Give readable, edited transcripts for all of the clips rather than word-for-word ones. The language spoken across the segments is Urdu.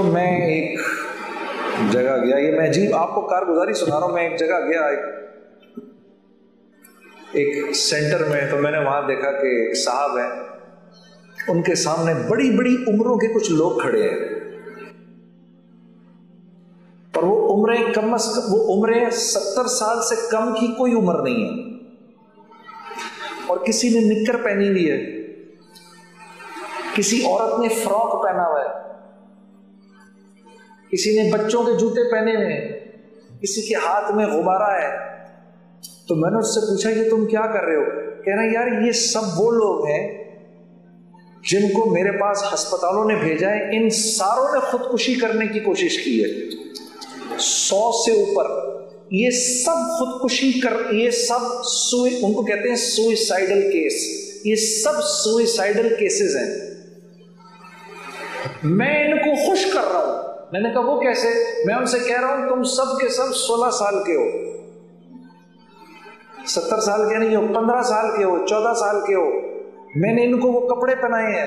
دوستوں میں ایک جگہ گیا، یہ میں عجیب آپ کو کارگزاری سنا رہا ہوں، میں ایک جگہ گیا ایک سینٹر میں، تو میں نے وہاں دیکھا کہ صاحب ہیں، ان کے سامنے بڑی بڑی عمروں کے کچھ لوگ کھڑے ہیں، اور وہ عمریں کم از کم، وہ عمریں 70 سال سے کم کی کوئی عمر نہیں ہے، اور کسی نے نکر پہنی ہوئی ہے، کسی عورت نے فراک پہنا ہوا ہے، کسی نے بچوں کے جوتے پہنے ہوئے ہیں، کسی کے ہاتھ میں غبارہ ہے۔ تو میں نے اس سے پوچھا کہ تم کیا کر رہے ہو؟ کہہ رہے یار یہ سب وہ لوگ ہیں جن کو میرے پاس ہسپتالوں نے بھیجا ہے، ان ساروں نے خودکشی کرنے کی کوشش کی ہے، 100 سے اوپر، یہ سب خودکشی یہ سب ان کو کہتے ہیں سوئسائڈل کیس، یہ سب سوئسائڈل کیسز ہیں، میں ان کو خوش کر رہا ہوں۔ میں نے کہا وہ کیسے؟ میں ان سے کہہ رہا ہوں تم سب کے سب 16 سال کے ہو، 70 سال کے نہیں ہو، 15 سال کے ہو، 14 سال کے ہو، میں نے ان کو وہ کپڑے پہنائے ہیں۔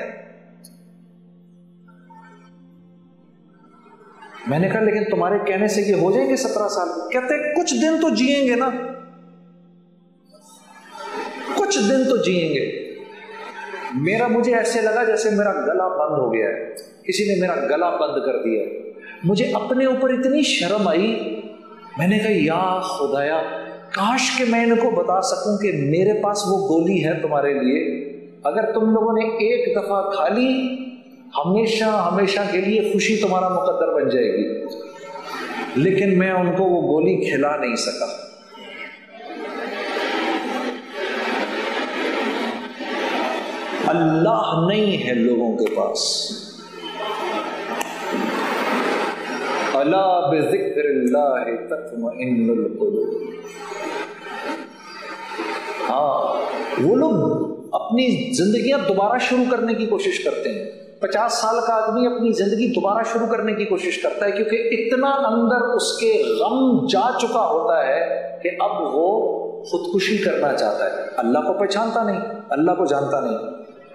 میں نے کہا لیکن تمہارے کہنے سے یہ ہو جائیں گے 17 سال؟ کہتے کچھ دن تو جئیں گے نا، کچھ دن تو جئیں گے۔ مجھے ایسے لگا جیسے میرا گلا بند ہو گیا ہے، کسی نے میرا گلا بند کر دیا ہے، مجھے اپنے اوپر اتنی شرم آئی۔ میں نے کہا یا خدایا کاش کہ میں ان کو بتا سکوں کہ میرے پاس وہ گولی ہے تمہارے لیے، اگر تم لوگوں نے ایک دفعہ کھا لی ہمیشہ ہمیشہ کے لیے خوشی تمہارا مقدر بن جائے گی، لیکن میں ان کو وہ گولی کھلا نہیں سکا۔ اللہ نہیں ہے لوگوں کے پاس۔ الا بذکر اللہ تطمئن القلوب۔ ہاں وہ لوگ اپنی زندگیاں دوبارہ شروع کرنے کی کوشش کرتے ہیں، 50 سال کا آدمی اپنی زندگی دوبارہ شروع کرنے کی کوشش کرتا ہے، کیونکہ اتنا اندر اس کے غم جا چکا ہوتا ہے کہ اب وہ خودکشی کرنا چاہتا ہے۔ اللہ کو پہچانتا نہیں، اللہ کو جانتا نہیں۔